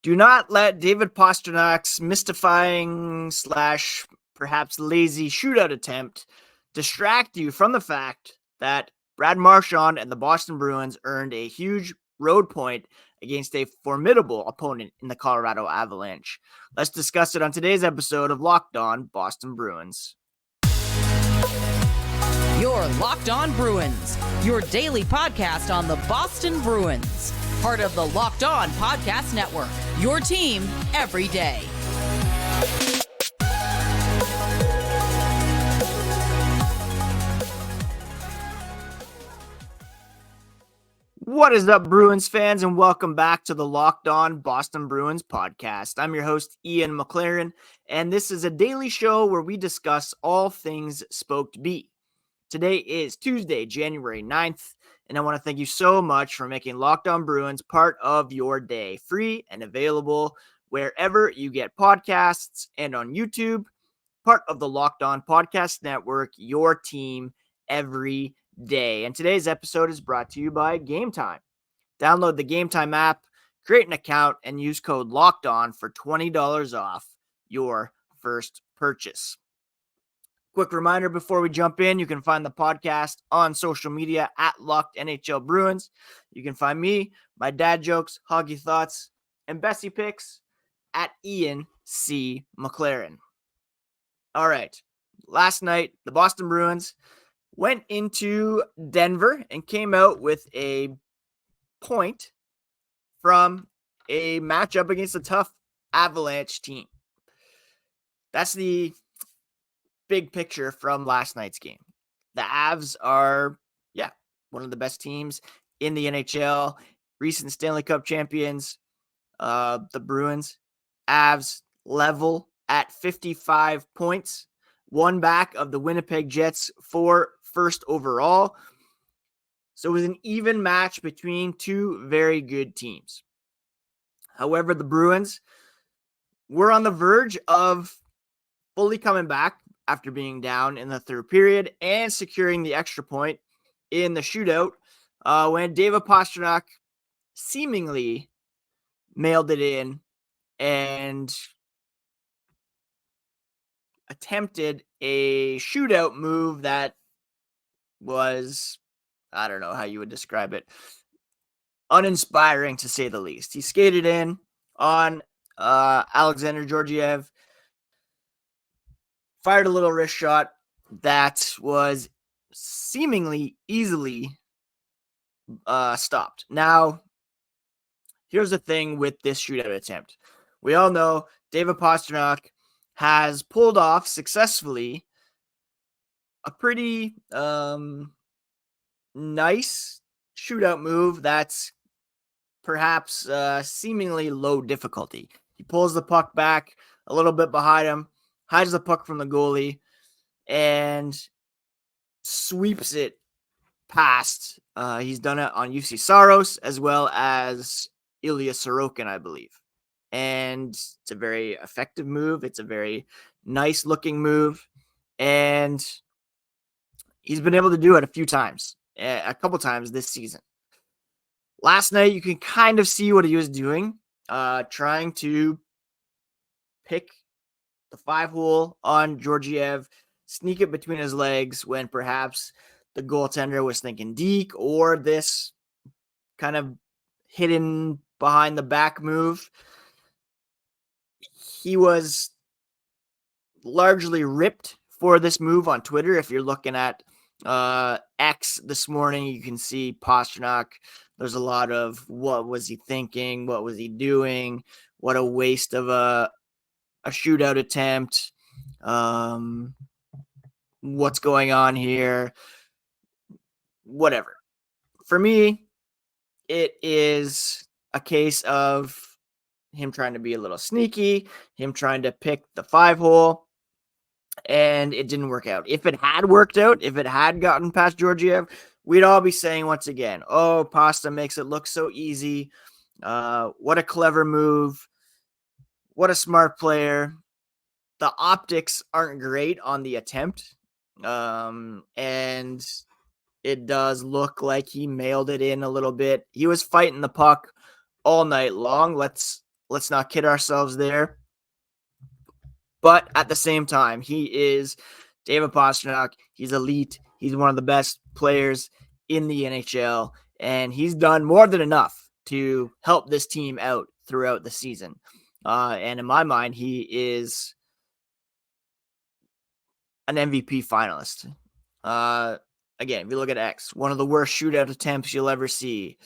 Do not let David Pastrnak's mystifying / perhaps lazy shootout attempt distract you from the fact that Brad Marchand and the Boston Bruins earned a huge road point against a formidable opponent in the Colorado Avalanche. Let's discuss it on today's episode of Locked On Boston Bruins. You're Locked On Bruins, your daily podcast on the Boston Bruins. Part of the Locked On Podcast Network, your team every day. What is up, Bruins fans, and welcome back to the Locked On Boston Bruins podcast. I'm your host, Ian McLaren, and this is a daily show where we discuss all things Spoked B. Today is Tuesday, January 9th, and I want to thank you so much for making Locked On Bruins part of your day, free and available wherever you get podcasts and on YouTube, part of the Locked On Podcast Network, your team every day. And today's episode is brought to you by Gametime. Download the Gametime app, create an account, and use code LOCKEDON for $20 off your first purchase. Quick reminder before we jump in, you can find the podcast on social media at Locked NHL Bruins. You can find me, my dad jokes, hoggy thoughts, and Bessie picks at Ian C. McLaren. All right. Last night, the Boston Bruins went into Denver and came out with a point from a matchup against a tough Avalanche team. That's the big picture from last night's game. The Avs are, one of the best teams in the NHL, recent Stanley Cup champions. The Bruins, Avs level at 55 points, one back of the Winnipeg Jets for first overall. So it was an even match between two very good teams. However, the Bruins were on the verge of fully coming back after being down in the third period and securing the extra point in the shootout when David Pastrnak seemingly mailed it in and attempted a shootout move that was, I don't know how you would describe it, uninspiring to say the least. He skated in on Alexander Georgiev, fired a little wrist shot that was seemingly easily stopped. Now, here's the thing with this shootout attempt. We all know David Pastrnak has pulled off successfully a pretty nice shootout move that's perhaps seemingly low difficulty. He pulls the puck back a little bit behind him, hides the puck from the goalie, and sweeps it past. He's done it on UC Saros as well as Ilya Sorokin, I believe. And it's a very effective move. It's a very nice looking move. And he's been able to do it a couple times this season. Last night, you can kind of see what he was doing, trying to pick the 5-hole on Georgiev, sneak it between his legs when perhaps the goaltender was thinking deke, or this kind of hidden behind the back move. He was largely ripped for this move on Twitter. If you're looking at X this morning, you can see Pastrnak. There's a lot of what was he thinking? What was he doing? What a waste of a shootout attempt. What's going on here? Whatever. For me, it is a case of him trying to be a little sneaky, him trying to pick the 5-hole, and it didn't work out. If it had worked out, if it had gotten past Georgiev, we'd all be saying once again, oh, Pasta makes it look so easy. What a clever move. What a smart player. The optics aren't great on the attempt. And it does look like he mailed it in a little bit. He was fighting the puck all night long. Let's Let's not kid ourselves there. But at the same time, he is David Pastrnak. He's elite. He's one of the best players in the NHL, and he's done more than enough to help this team out throughout the season. And in my mind, he is an MVP finalist. Again, if you look at X, one of the worst shootout attempts you'll ever see.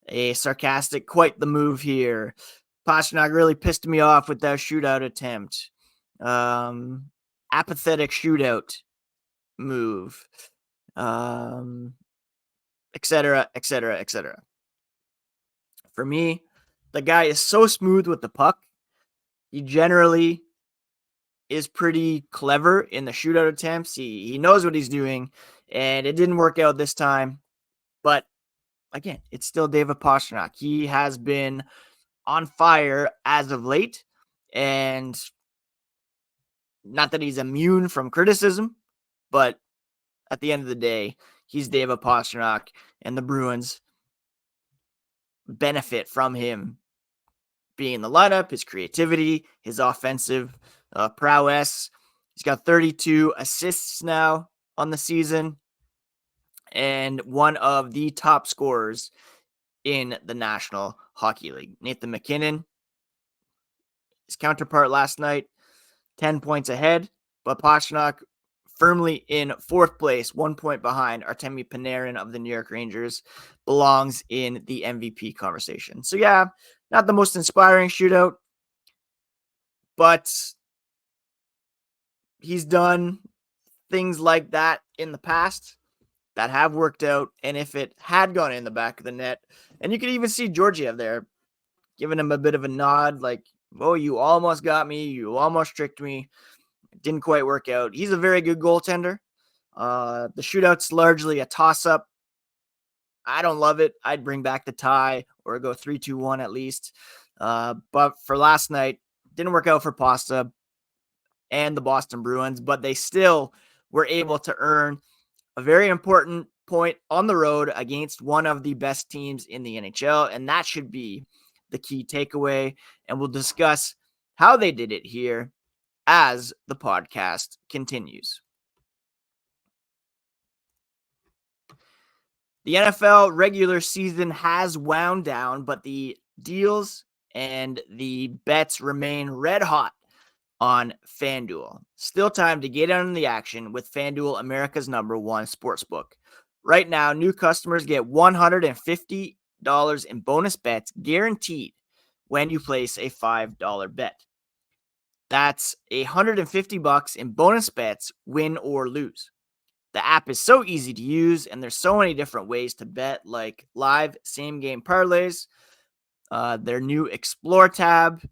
A sarcastic, quite the move here. Pastrnak really pissed me off with that shootout attempt. Apathetic shootout move. Etc., etc., etc. For me, the guy is so smooth with the puck. He generally is pretty clever in the shootout attempts. He knows what he's doing, and it didn't work out this time. But again, it's still David Pastrnak. He has been on fire as of late, and not that he's immune from criticism, but at the end of the day, he's David Pastrnak, and the Bruins benefit from him being in the lineup, his creativity, his offensive prowess. He's got 32 assists now on the season and one of the top scorers in the National Hockey League. Nathan MacKinnon, his counterpart last night, 10 points ahead, but Pastrnak firmly in fourth place, 1 point behind Artemi Panarin of the New York Rangers, belongs in the MVP conversation. So yeah, not the most inspiring shootout, but he's done things like that in the past that have worked out. And if it had gone in the back of the net, and you could even see Georgiev there giving him a bit of a nod, like, oh, you almost got me. You almost tricked me. It didn't quite work out. He's a very good goaltender. The shootout's largely a toss-up. I don't love it. I'd bring back the tie or go 3-2-1 at least. But for last night, didn't work out for Pasta and the Boston Bruins, but they still were able to earn a very important point on the road against one of the best teams in the NHL, and that should be the key takeaway. And we'll discuss how they did it here as the podcast continues. The NFL regular season has wound down, but the deals and the bets remain red hot on FanDuel. Still time to get on the action with FanDuel, America's number one sportsbook. Right now, new customers get $150 in bonus bets guaranteed when you place a $5 bet. That's $150 in bonus bets, win or lose. The app is so easy to use, and there's so many different ways to bet, like live same-game parlays, their new Explore tab,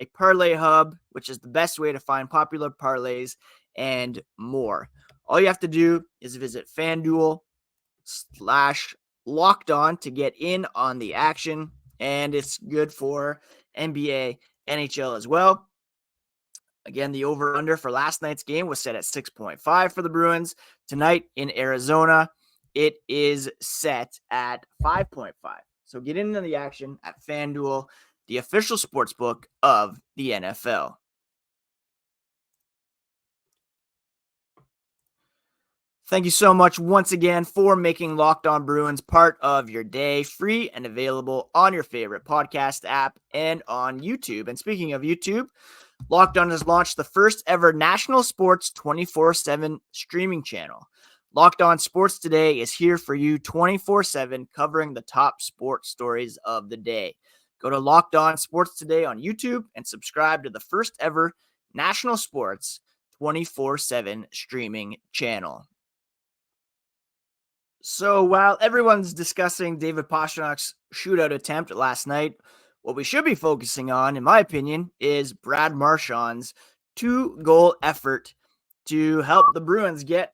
a parlay hub, which is the best way to find popular parlays, and more. All you have to do is visit FanDuel/LockedOn to get in on the action, and it's good for NBA, NHL as well. Again, the over-under for last night's game was set at 6.5 for the Bruins. Tonight in Arizona, it is set at 5.5. So get into the action at FanDuel, the official sportsbook of the NFL. Thank you so much once again for making Locked On Bruins part of your day, free and available on your favorite podcast app and on YouTube. And speaking of YouTube, Locked On has launched the first ever national sports 24/7 streaming channel. Locked On Sports Today is here for you 24/7, covering the top sports stories of the day. Go to Locked On Sports Today on YouTube and subscribe to the first ever national sports 24/7 streaming channel. So while everyone's discussing David Pastrnak's shootout attempt last night, what we should be focusing on, in my opinion, is Brad Marchand's 2-goal effort to help the Bruins get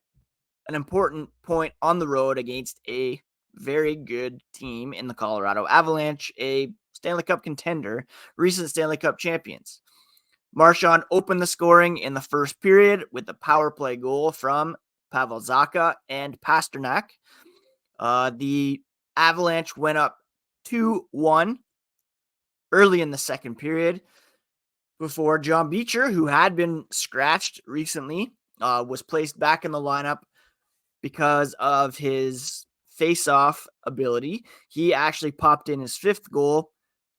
an important point on the road against a very good team in the Colorado Avalanche, a Stanley Cup contender, recent Stanley Cup champions. Marchand opened the scoring in the first period with a power play goal from Pavel Zacha and Pastrnak. The Avalanche went up 2-1 early in the second period before John Beecher, who had been scratched recently, was placed back in the lineup because of his face-off ability. He actually popped in his fifth goal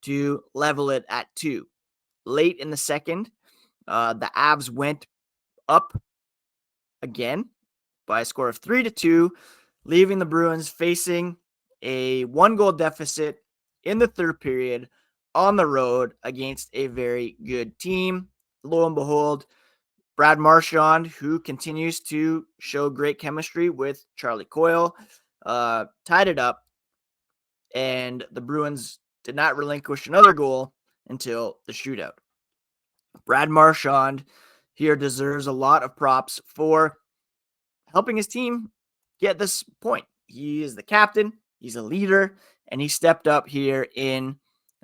to level it at 2. Late in the second, the Avs went up again by a score of 3-2, leaving the Bruins facing a 1-goal deficit in the third period on the road against a very good team. Lo and behold, Brad Marchand, who continues to show great chemistry with Charlie Coyle, tied it up, and the Bruins did not relinquish another goal until the shootout. Brad Marchand here deserves a lot of props for helping his team get this point. He is the captain, he's a leader, and he stepped up here in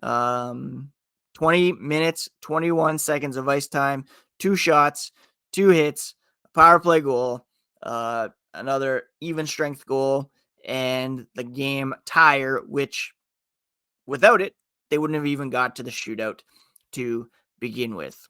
20 minutes, 21 seconds of ice time, 2 shots, 2 hits, a power play goal, another even strength goal, and the game tire, which without it, they wouldn't have even got to the shootout to begin with.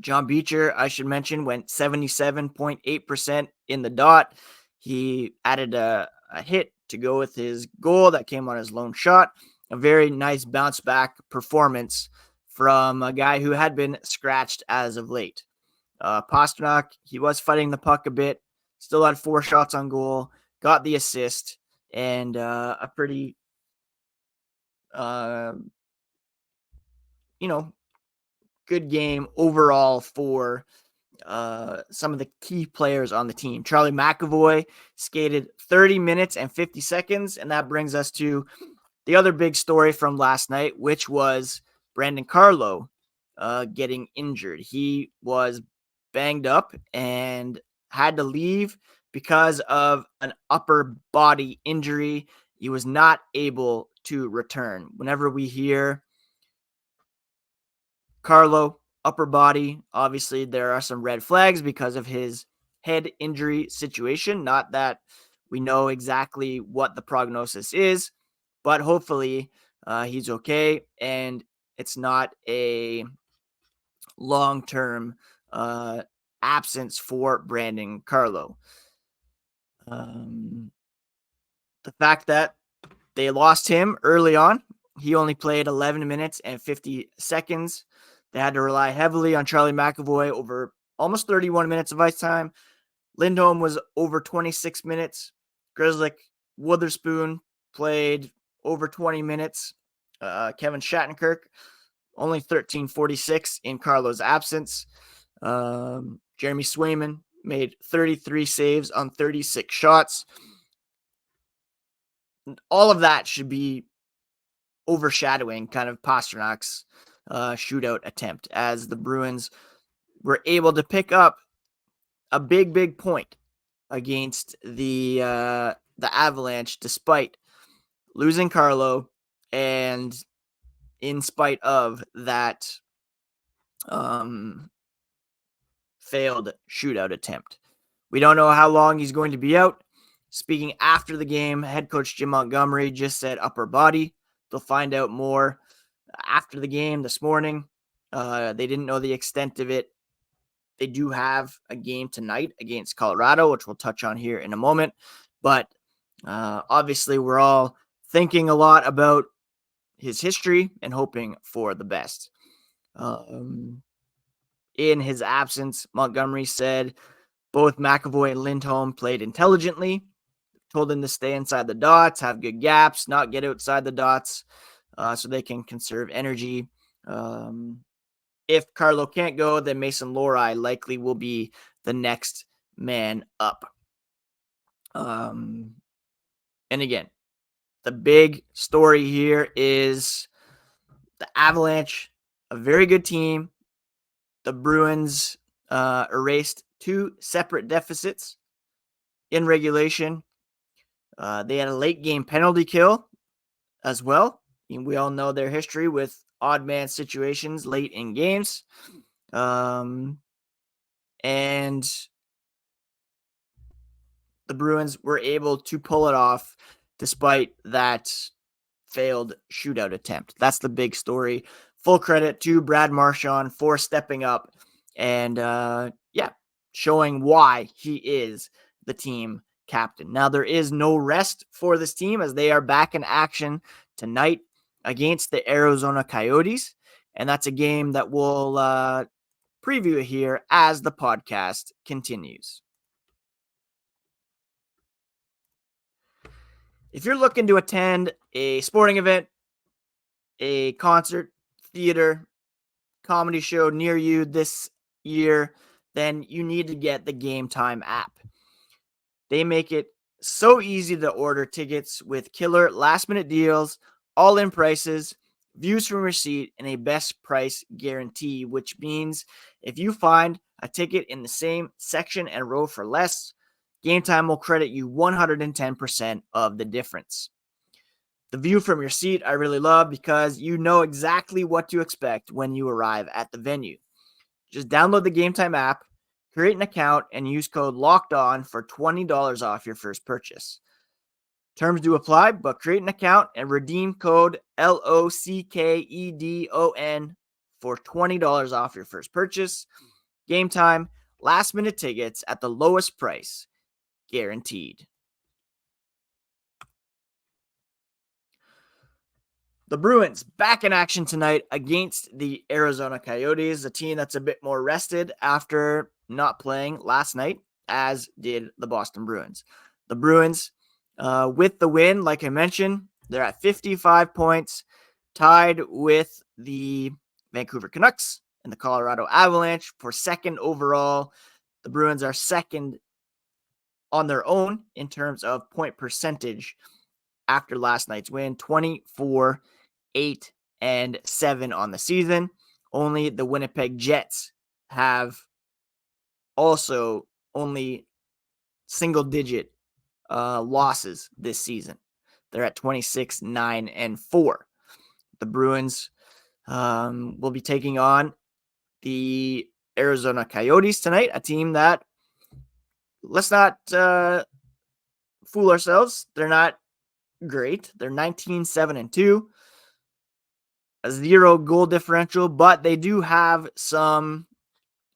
John Beecher, I should mention, went 77.8% in the dot. He added a hit to go with his goal that came on his lone shot. A very nice bounce back performance from a guy who had been scratched as of late. Pastrnak, he was fighting the puck a bit, still had 4 shots on goal, got the assist, and a pretty, good game overall for some of the key players on the team. Charlie McAvoy skated 30 minutes and 50 seconds, and that brings us to the other big story from last night, which was Brandon Carlo getting injured. He was banged up and had to leave because of an upper body injury. He was not able to return. Whenever we hear Carlo, upper body, obviously there are some red flags because of his head injury situation. Not that we know exactly what the prognosis is, but hopefully he's okay and it's not a long-term absence for Brandon Carlo. The fact that they lost him early on, he only played 11 minutes and 50 seconds. They had to rely heavily on Charlie McAvoy over almost 31 minutes of ice time. Lindholm was over 26 minutes. Grzelcyk, Witherspoon played over 20 minutes. Kevin Shattenkirk, only 13:46 in Carlo's absence. Jeremy Swayman made 33 saves on 36 shots. All of that should be overshadowing kind of Pasternak's shootout attempt, as the Bruins were able to pick up a big point against the Avalanche despite losing Carlo and in spite of that failed shootout attempt. We don't know how long he's going to be out. Speaking after the game, head coach Jim Montgomery just said upper body. They'll find out more after the game this morning. They didn't know the extent of it. They do have a game tonight against Colorado, which we'll touch on here in a moment. But obviously, we're all thinking a lot about his history and hoping for the best. In his absence, Montgomery said both McAvoy and Lindholm played intelligently, told them to stay inside the dots, have good gaps, not get outside the dots, so they can conserve energy. If Carlo can't go, then Mason Lohrei likely will be the next man up. And again, the big story here is the Avalanche, a very good team. The Bruins erased 2 separate deficits in regulation. They had a late game penalty kill as well. And we all know their history with odd man situations late in games. And the Bruins were able to pull it off despite that failed shootout attempt. That's the big story. Full credit to Brad Marchand for stepping up and showing why he is the team captain. Now, there is no rest for this team as they are back in action tonight against the Arizona Coyotes, and that's a game that we'll preview here as the podcast continues. If you're looking to attend a sporting event, a concert, theater, comedy show near you this year, then you need to get the Gametime app. They make it so easy to order tickets with killer last-minute deals, all-in prices, views from your seat, and a best price guarantee, which means if you find a ticket in the same section and row for less, Gametime will credit you 110% of the difference. The view from your seat I really love because you know exactly what to expect when you arrive at the venue. Just download the Gametime app, create an account, and use code LOCKEDON for $20 off your first purchase. Terms do apply, but create an account and redeem code LOCKEDON for $20 off your first purchase. Gametime, last minute tickets at the lowest price, guaranteed. The Bruins back in action tonight against the Arizona Coyotes, a team that's a bit more rested after not playing last night, as did the Boston Bruins. The Bruins, with the win, like I mentioned, they're at 55 points, tied with the Vancouver Canucks and the Colorado Avalanche for second overall. The Bruins are second on their own in terms of point percentage after last night's win, 24, 8, and 7 on the season. Only the Winnipeg Jets have also only single-digit losses this season. They're at 26, 9, and 4. The Bruins will be taking on the Arizona Coyotes tonight, a team that, let's not fool ourselves, they're not great. They're 19, 7, and 2. A 0 goal differential, but they do have some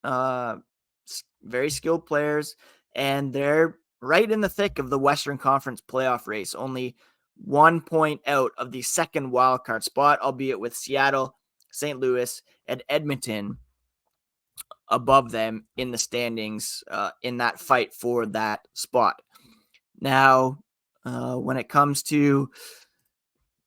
very skilled players, and they're right in the thick of the Western Conference playoff race, only 1 point out of the second wildcard spot, albeit with Seattle, St. Louis, and Edmonton above them in the standings in that fight for that spot. Now, when it comes to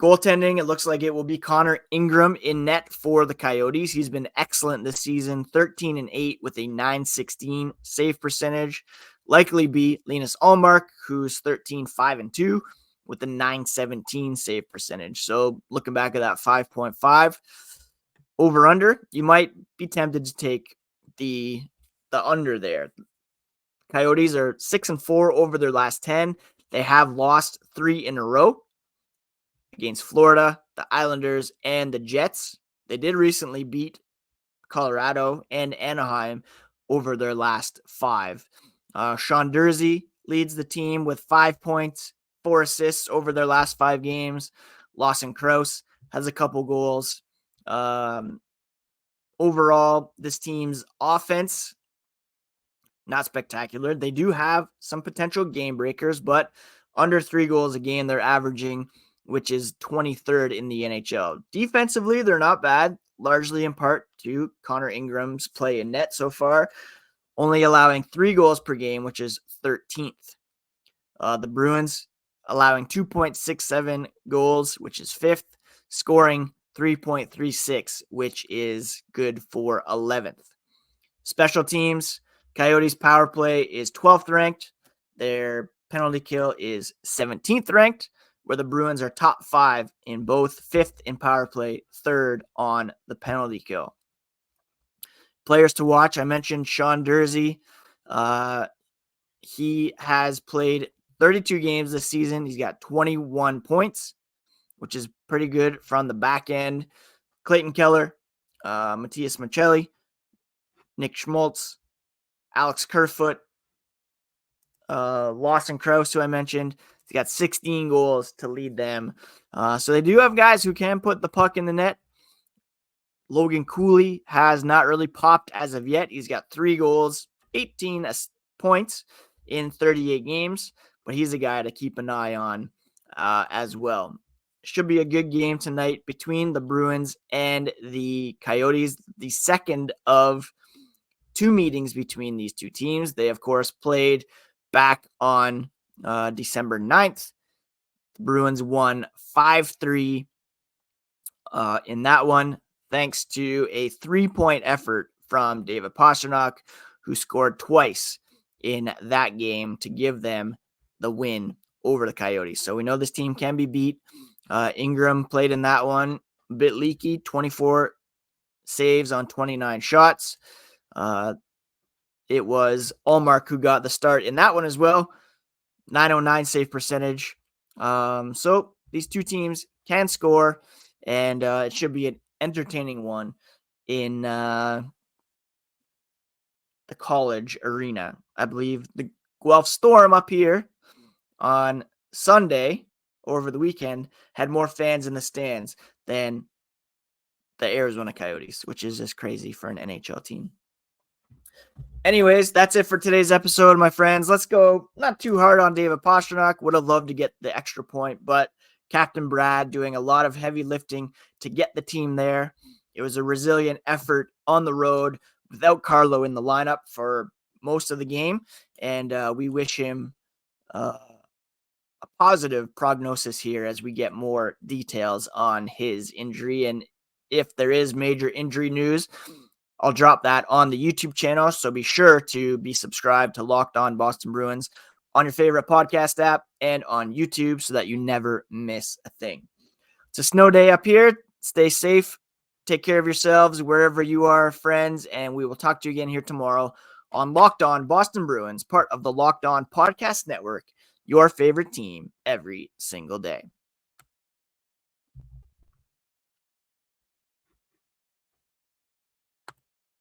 goaltending, it looks like it will be Connor Ingram in net for the Coyotes. He's been excellent this season, 13 and 8 with a .916 save percentage. Likely be Linus Ullmark, who's 13, 5, and 2 with a .917 save percentage. So looking back at that 5.5 over under, you might be tempted to take the under there. Coyotes are 6 and 4 over their last 10. They have lost 3 in a row against Florida, the Islanders, and the Jets. They did recently beat Colorado and Anaheim over their last 5. Sean Durzi leads the team with 5 points, 4 assists over their last 5 games. Lawson Krause has a couple goals. Overall, this team's offense, not spectacular. They do have some potential game breakers, but under 3 goals a game they're averaging, which is 23rd in the NHL. Defensively, they're not bad, largely in part to Connor Ingram's play in net so far, only allowing 3 goals per game, which is 13th. The Bruins allowing 2.67 goals, which is 5th, scoring 3.36, which is good for 11th. Special teams, Coyotes power play is 12th ranked. Their penalty kill is 17th ranked, where the Bruins are top 5 in both, 5th in power play, 3rd on the penalty kill. Players to watch, I mentioned Sean Durzi. He has played 32 games this season. He's got 21 points, which is pretty good from the back end. Clayton Keller, Matthias Maccelli, Nick Schmaltz, Alex Kerfoot, Lawson Krause, who I mentioned. He's got 16 goals to lead them. So they do have guys who can put the puck in the net. Logan Cooley has not really popped as of yet. He's got 3 goals, 18 points in 38 games, but he's a guy to keep an eye on as well. Should be a good game tonight between the Bruins and the Coyotes, the second of 2 meetings between these two teams. They, of course, played back on December 9th. The Bruins won 5-3 in that one, thanks to a 3-point effort from David Pastrnak, who scored twice in that game to give them the win over the Coyotes. So we know this team can be beat. Ingram played in that one, a bit leaky, 24 saves on 29 shots. It was Allmark who got the start in that one as well, 909 save percentage. So these two teams can score, and it should be an entertaining one in the College Arena. I believe the Guelph Storm up here on Sunday over the weekend had more fans in the stands than the Arizona Coyotes, which is just crazy for an NHL team. Anyways, that's it for today's episode, my friends. Let's go not too hard on David Pastrnak. Would have loved to get the extra point, but Captain Brad doing a lot of heavy lifting to get the team there. It was a resilient effort on the road without Carlo in the lineup for most of the game, and we wish him a positive prognosis here as we get more details on his injury. And if there is major injury news, I'll drop that on the YouTube channel, so be sure to be subscribed to Locked On Boston Bruins on your favorite podcast app and on YouTube so that you never miss a thing. It's a snow day up here. Stay safe. Take care of yourselves wherever you are, friends, and we will talk to you again here tomorrow on Locked On Boston Bruins, part of the Locked On Podcast Network, your favorite team every single day.